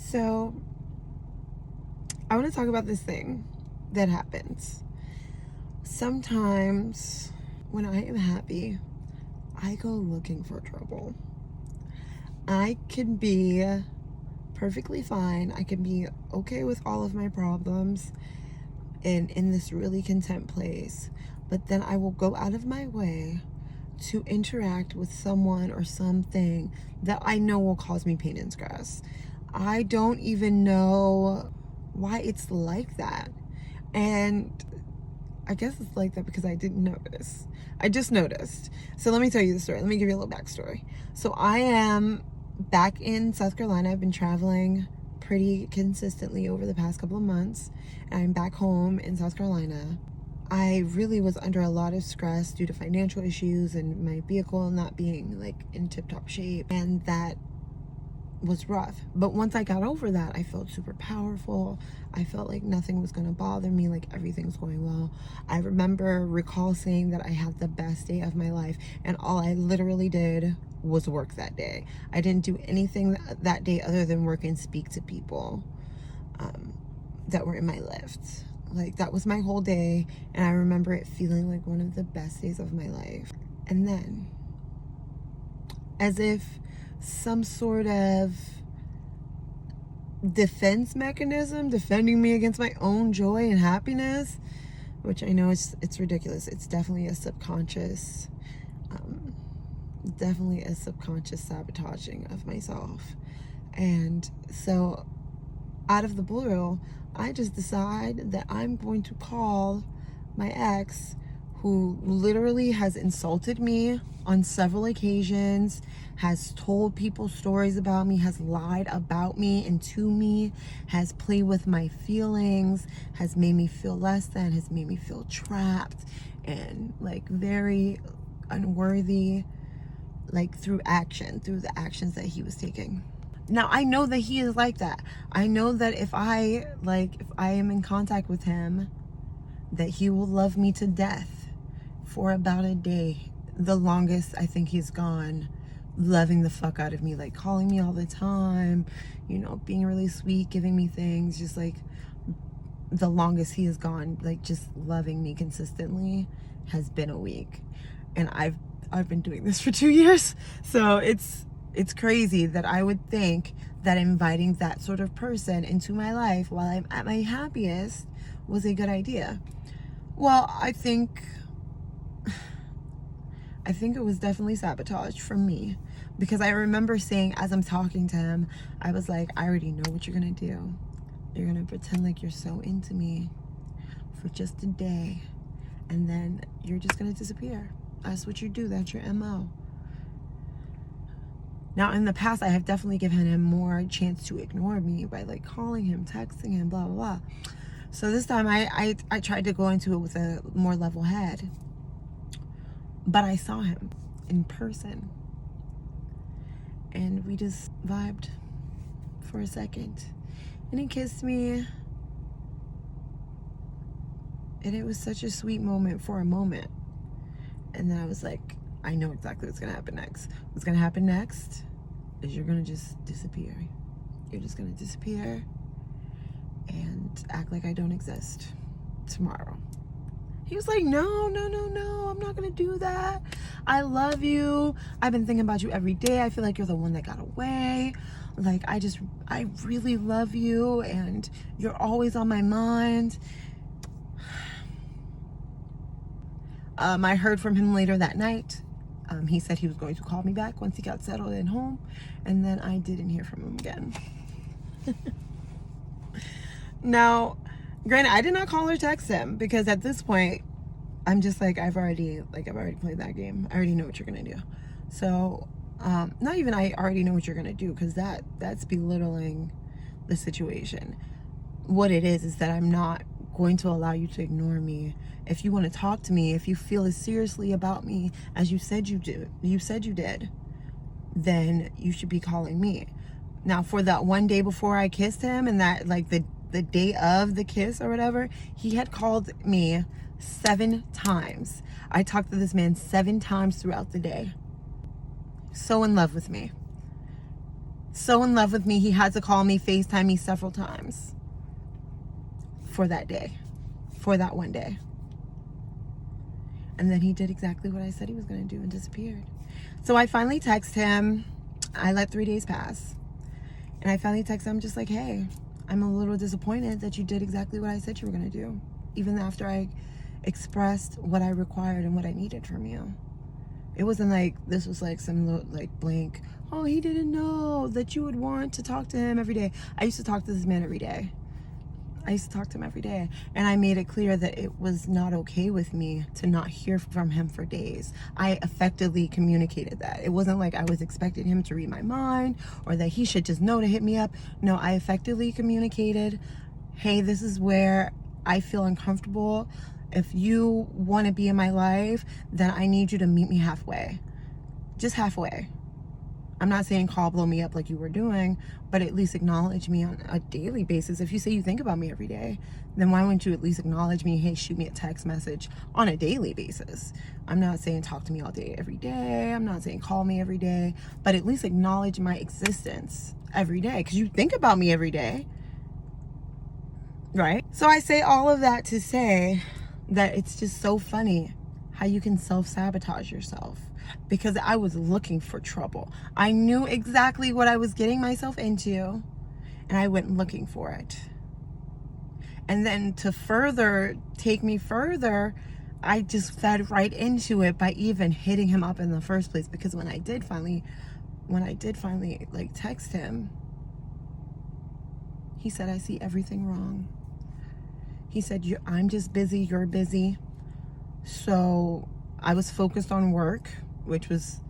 So, I want to talk about this thing that happens. Sometimes when I am happy, I go looking for trouble. I can be perfectly fine. I can be okay with all of my problems and in this really content place. But then I will go out of my way to interact with someone or something that I know will cause me pain and stress. I don't even know why it's like that. And I guess it's like that because I didn't notice. I just noticed. So let me tell you the story. Let me give you a little backstory. So I am back in South Carolina. I've been traveling pretty consistently over the past couple of months. I'm back home in South Carolina. I really was under a lot of stress due to financial issues and my vehicle not being like in tip-top shape, and that was rough. But once I got over that, I felt super powerful. I felt like nothing was going to bother me, like everything's going well. I recall saying that I had the best day of my life, and all I literally did was work that day. I didn't do anything that day other than work and speak to people that were in my lift. Like, that was my whole day, and I remember it feeling like one of the best days of my life. And then, as if some sort of defense mechanism defending me against my own joy and happiness, which I know it's ridiculous. It's definitely a subconscious sabotaging of myself. And so out of the blue, I just decide that I'm going to call my ex, who literally has insulted me on several occasions, has told people stories about me, has lied about me and to me, has played with my feelings, has made me feel less than, has made me feel trapped and like very unworthy, like through the actions that he was taking. Now, I know that he is like that. I know that if I am in contact with him, that he will love me to death for about a day. The longest I think he's gone, loving the fuck out of me, like calling me all the time, being really sweet, giving me things, just like the longest he has gone, like just loving me consistently has been a week. And I've been doing this for 2 years. So it's crazy that I would think that inviting that sort of person into my life while I'm at my happiest was a good idea. Well, I think it was definitely sabotage from me, because I remember saying, as I'm talking to him, I was like, I already know what you're gonna do. You're gonna pretend like you're so into me for just a day, and then you're just gonna disappear. That's what you do. That's your MO. Now, in the past, I have definitely given him more chance to ignore me by like calling him, texting him, blah, blah, blah. So this time I tried to go into it with a more level head. But I saw him in person. And we just vibed for a second. And he kissed me. And it was such a sweet moment for a moment. And then I was like, I know exactly what's going to happen next. What's going to happen next is you're going to just disappear. You're just going to disappear and act like I don't exist tomorrow. He was like, no, I'm not going to do that. I love you. I've been thinking about you every day. I feel like you're the one that got away. Like, I really love you, and you're always on my mind. I heard from him later that night. He said he was going to call me back once he got settled in home, and then I didn't hear from him again. Now, granted, I did not call or text him, because at this point, I'm just like, I've already played that game. I already know what you're gonna do. So, not even I already know what you're gonna do, because that's belittling the situation. What it is that I'm not going to allow you to ignore me. If you want to talk to me, if you feel as seriously about me as you said you did, then you should be calling me. Now, for that one day before I kissed him, and that like the day of the kiss or whatever, he had called me 7 times. I talked to this man 7 times throughout the day. So in love with me. So in love with me, he had to call me, FaceTime me several times for that day, for that one day. And then he did exactly what I said he was going to do and disappeared. So I finally text him. I let 3 days pass. And I finally text him just like, hey, I'm a little disappointed that you did exactly what I said you were going to do. Even after I expressed what I required and what I needed from you. It wasn't like this was like some like blank, oh, he didn't know that you would want to talk to him every day. I used to talk to this man every day. I used to talk to him every day. And I made it clear that it was not okay with me to not hear from him for days. I effectively communicated that. It wasn't like I was expecting him to read my mind or that he should just know to hit me up. No, I effectively communicated, hey, this is where I feel uncomfortable. If you want to be in my life, then I need you to meet me halfway. Just halfway. I'm not saying call, blow me up like you were doing, but at least acknowledge me on a daily basis. If you say you think about me every day, then why wouldn't you at least acknowledge me? Hey, shoot me a text message on a daily basis. I'm not saying talk to me all day, every day. I'm not saying call me every day, but at least acknowledge my existence every day because you think about me every day, right? So I say all of that to say that it's just so funny how you can self-sabotage yourself. Because I was looking for trouble. I knew exactly what I was getting myself into, and I went looking for it. And then to further take me further, I just fed right into it by even hitting him up in the first place. Because when I did finally like text him, he said, I see everything wrong. He said, I'm just busy, you're busy. So I was focused on work, which was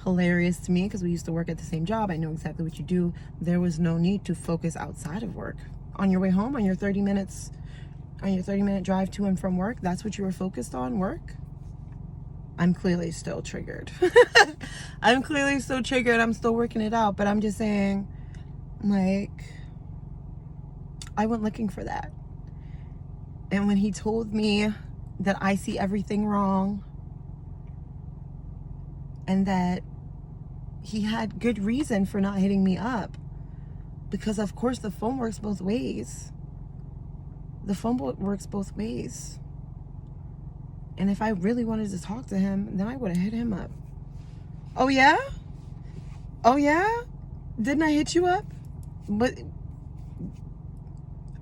hilarious to me because we used to work at the same job. I know exactly what you do. There was no need to focus outside of work. On your way home, on your 30-minute drive to and from work, that's what you were focused on, work? I'm clearly still triggered. I'm clearly still triggered. I'm still working it out, but I'm just saying, like, I went looking for that. And when he told me that I see everything wrong, and that he had good reason for not hitting me up. Because of course the phone works both ways. The phone works both ways. And if I really wanted to talk to him, then I would have hit him up. Oh yeah? Oh yeah? Didn't I hit you up? But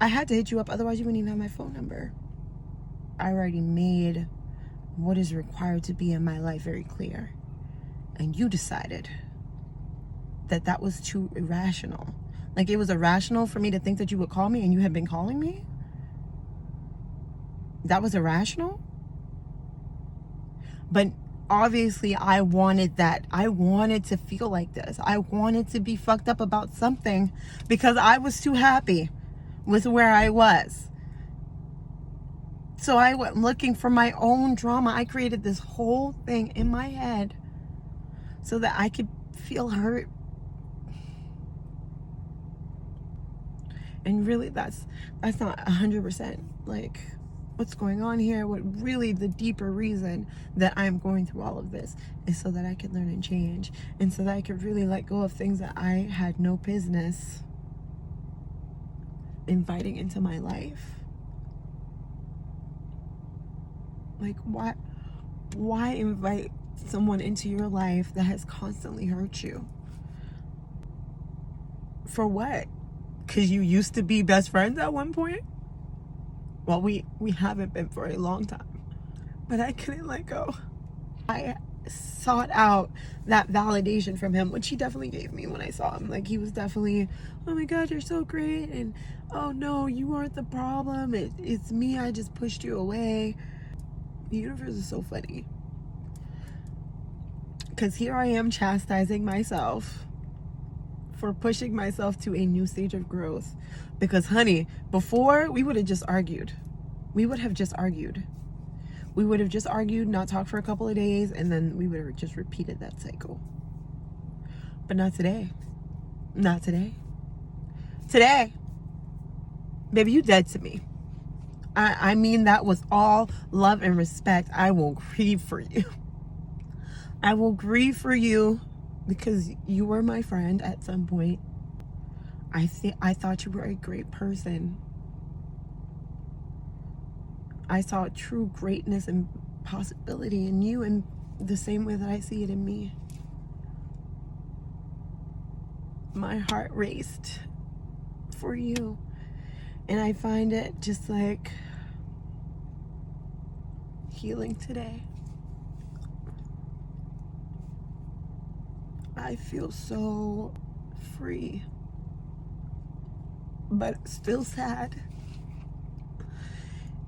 I had to hit you up, otherwise you wouldn't even have my phone number. I already made what is required to be in my life very clear. And you decided that that was too irrational. Like it was irrational for me to think that you would call me and you had been calling me? That was irrational? But obviously I wanted that. I wanted to feel like this. I wanted to be fucked up about something because I was too happy with where I was. So I went looking for my own drama. I created this whole thing in my head so that I could feel hurt. And really that's not 100% like what's going on here. What really the deeper reason that I'm going through all of this is so that I could learn and change, and so that I could really let go of things that I had no business inviting into my life. Like why invite someone into your life that has constantly hurt you? For what? Because you used to be best friends at one point? Well, we haven't been for a long time. But I couldn't let go. I sought out that validation from him, which he definitely gave me when I saw him. Like, he was definitely, oh my God, you're so great. And, oh no, you aren't the problem. It's me, I just pushed you away. The universe is so funny. Because here I am chastising myself for pushing myself to a new stage of growth. Because, honey, before we would have just argued. We would have just argued. We would have just argued, not talked for a couple of days, and then we would have just repeated that cycle. But not today. Not today. Today, baby, you dead to me. I mean that with all love and respect. I will grieve for you. I will grieve for you because you were my friend at some point. I thought you were a great person. I saw true greatness and possibility in you in the same way that I see it in me. My heart raced for you. And I find it just like healing today. I feel so free, but still sad.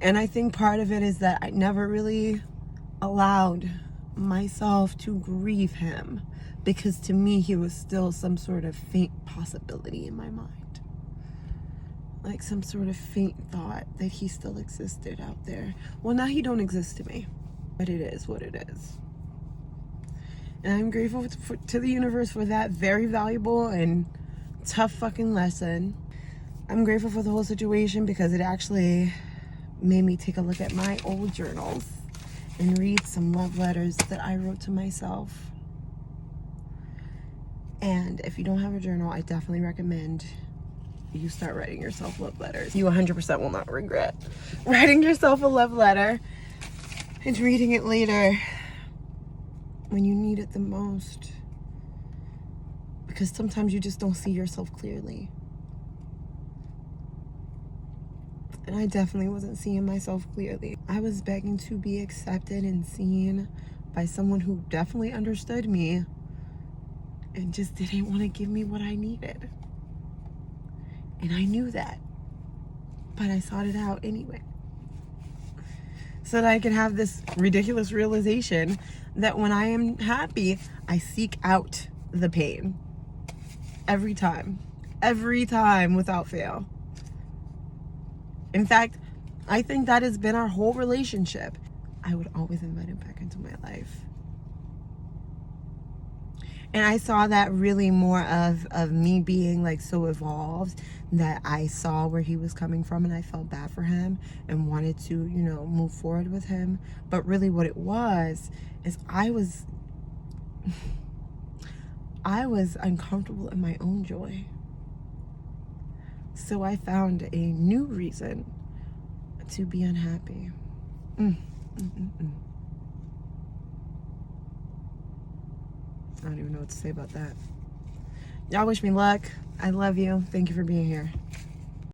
And I think part of it is that I never really allowed myself to grieve him, because to me he was still some sort of faint possibility in my mind, like some sort of faint thought that he still existed out there. Well, now he don't exist to me, but it is what it is. And I'm grateful to the universe for that very valuable and tough fucking lesson. I'm grateful for the whole situation because it actually made me take a look at my old journals and read some love letters that I wrote to myself. And if you don't have a journal, I definitely recommend you start writing yourself love letters. You 100% will not regret writing yourself a love letter and reading it later when you need it the most. Because sometimes you just don't see yourself clearly. And I definitely wasn't seeing myself clearly. I was begging to be accepted and seen by someone who definitely understood me and just didn't want to give me what I needed. And I knew that, but I sought it out anyway, so that I could have this ridiculous realization that when I am happy, I seek out the pain. Every time without fail. In fact, I think that has been our whole relationship. I would always invite him back into my life. And I saw that really more of me being like so evolved that I saw where he was coming from, and I felt bad for him and wanted to, move forward with him. But really what it was is I was uncomfortable in my own joy. So I found a new reason to be unhappy. I don't even know what to say about that. Y'all wish me luck. I love you. Thank you for being here.